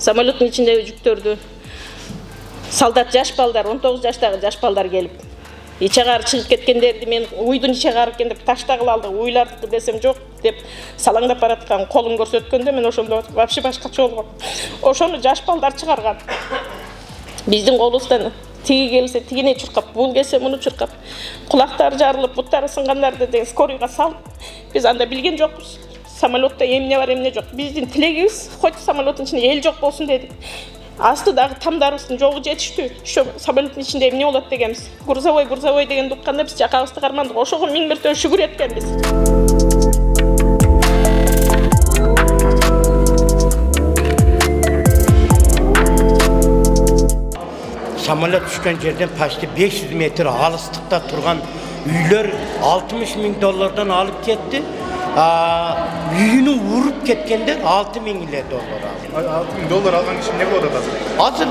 самолеттің ішіндегі жүктөрдү солдат жаш балдар, 19 жаштагы жаш балдар келип иче кары чыгып кеткендерди мен уйдун иче кары экен деп таштагыла алды, уйлардыкы десем жок деп салаңдап бараткан колун көрсөткөндө мен ошондо вообще башкача болгом. Ошону жаш балдар чыгарган. Биздин колубуздан тиги келсе тигине чуркап, бул келсе муну чуркап, кулактары жарылып, буттары сынгандарды деген скорыйга салып, биз анда билген жокпуз. Самолетта эмне бар, эмне жок. Биздин тилегибиз хоть самолеттин ичинде эл жок болсун дедик. Астыдагы тамдарыбыздын жогу жетиштүү. Ошо самолеттин ичинде эмне болот дегенбиз. Грузовой дегенди укканда биз жакабызды кармандык. Ошого миң мертебе шүгүр эткенбиз. Самолет düşkөн жерден почти 500 метр алыстыкта турган үйлөр 60 000 доллардан алып кетти. Үйünü vurup кеткендер 6 000 доллар aldı. 6 000 доллар алган киши эмне болот азыр? Азыр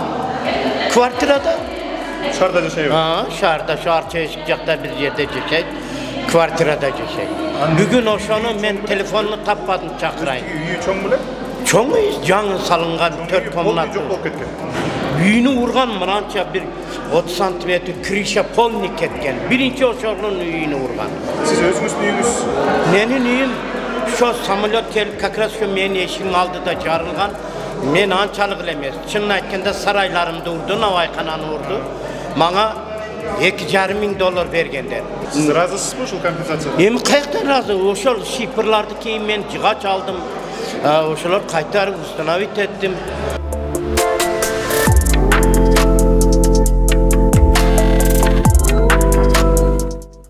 квартирада. Шаарда жашайбы? Шаарда, шаар чечик жакта бир жерде жашайт. Квартирада жашайт. Бүгүн ошону мен телефонну таппадым, чакырайын. Үйү чоң беле? Чоң үй, жаңы салынган 4 комнат. Жок болуп кеткен. Үйünü урган мынанча bir 30 сантиметр крыша полный кеткен. Биринчи ошонун үйünü урган. Siz özünüzdün үйүңүз? Менин үйüm şu samolyot kelip как раз şu menin eşiğin aldıda jarılgan. Men ançalık emez. Çınını aytkanda saraylarımda urdu, Navaykananı urdu. Bana 2,5 000 dolar bergenler. Siz razısınız mı şu kompensasiyaya? Emin kayaktan razı. Oşol şifrlardı ki men cıgaç aldım. Oşolar kaytarıp ustanavit ettim.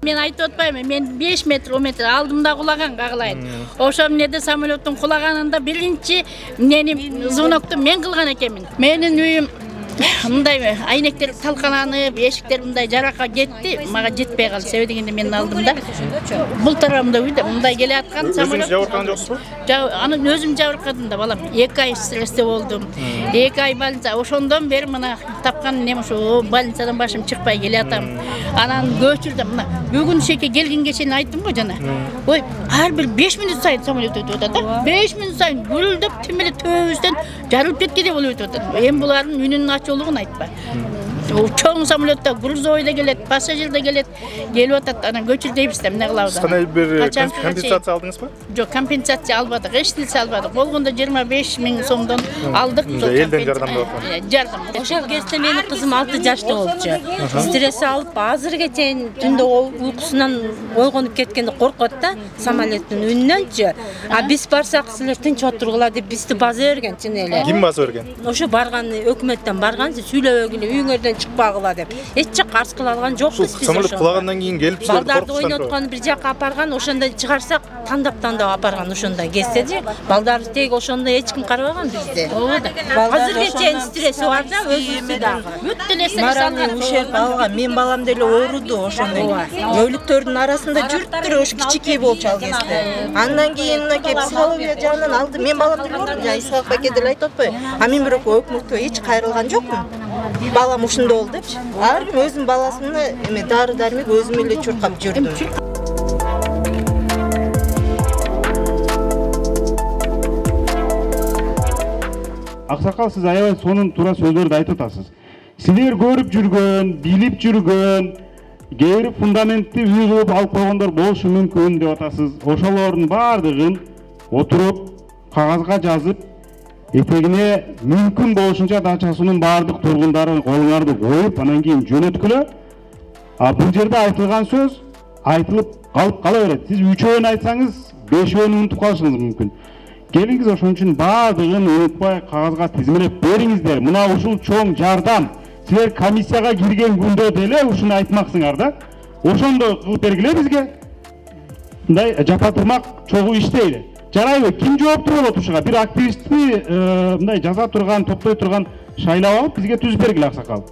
Men айтып отпаймын, мен 5 метр, 10 метр алдымда кулаган кагылайын. Ошо эмнеде самолеттин кулаганында биринчи менин звонокту мен кылган экенмин. Менин үйүм мындай айнектер талкаланып, эшиктер мындай жаракка кетти, мага жетпей калды. Себеби дегенде менин алдымда бул тарабымда үйдө мындай келе аткан самолет. Өзүңүз жабыркан жоксузбу? Аны өзүм жабыркадым да балам. 2 ай стрессте болдум. 2 ай больница. Ошондон бери мына тапкан нем ошо больницадан башым чыкпай келе атам. Анан көчүрдүм. Мына бүгүн шеке келгенге чейин айттым го жана. Ой, ар бир 5 мүнөт сайын самолет өтүп атат да. 5 мүнөт сайын гүрүлдөп тим эле төбөбүздөн жарылып кеткендей болуп өтүп атат. Эми булардын үнүнүн ачуулугун айтпа. Чоң самолетта грузовойда келет, пассажирде келет, келип атат. Анан көчүр дейбиз да эмне кылабыз? Кандай бир компенсация алдыңызбы? Жок, компенсация албадык, эч нерсе албадык. Болгондо 25 000 сомдон алдык. Элден жардам деп аткан. Жардам. Ошол кезде менин кызым 6 жашта болчу. Стресс алып, азыркыга чейин түндө уйкусунан ойгонуп кеткенде коркот да самолеттин үнүнөнчү. А биз барсак силер тынч отургула деп бизди база берген чын эле. Ким база берген? Ошо барган өкмөттөн барган, сүйлөбөгүлө үйүңөрдөн чыкпагыла деп. Эч жак каршы кыла алган жокпуз биз. Самолет кулагандан кийин келип силерди балдарды ойноткон бир жакка апарган, ошондо чыгарсак тандап апарган ошондой кездеди. Балдарды тег ошондо эч ким карабаган бизди. Ооба. Азыркы чейин стресси бар да, өзүбүздү дагы. Бүт нерсени салган. Ушерп алган. Мен балам деле ооруду ошондой. Өлүктөрдүн арасында жүрүптүр, ошо кичикей болчу ал кезде. Андан кийин мынакей психология жагынан алды. Мен балам деле ооруду, жана Исхак баке деле айтып атпайбы? А мен бирок өкмөткө эч кайрылган жокмун. Балам ушунда болду депчи. Ар ким өзүнүн баласына эме дары-дармек өзүм эле чуркап жүрдүм. Аксакал, сиз аябай сонун туура сөздөрдү айтып атасыз. Силер көрүп жүргөн, билип жүргөн, кээ бир фундаментти үйгө алып койгондор болушу мүмкүн деп атасыз. Ошолордун баардыгын отуруп, кагазга жазып, этегине мүмкүн болушунча дача суунун баардык тургундарын колуңарды коюп, анан кийин жөнөткүлө. Бул жерде айтылган сөз айтылып калып кала берет. Сиз 3-өөнү айтсаңыз, 5-өөнү унутуп калышыңыз мүмкүн. Келиңиз ошон үчүн баардыгын унутпай кагазга тизмелеп бериңиздер. Мына ушул чоң жардам. Силер комиссияга кирген күндө деле ушуну айтмаксыңар да. Ошондо кылып бергиле бизге. Мындай жапа турмак чогуу иштейли. Жарайбы, ким жооптуу болот ушуга? Бир активистти мындай жаза турган, топтой турган шайлап алып бизге түзүп бергиле, Аксакал.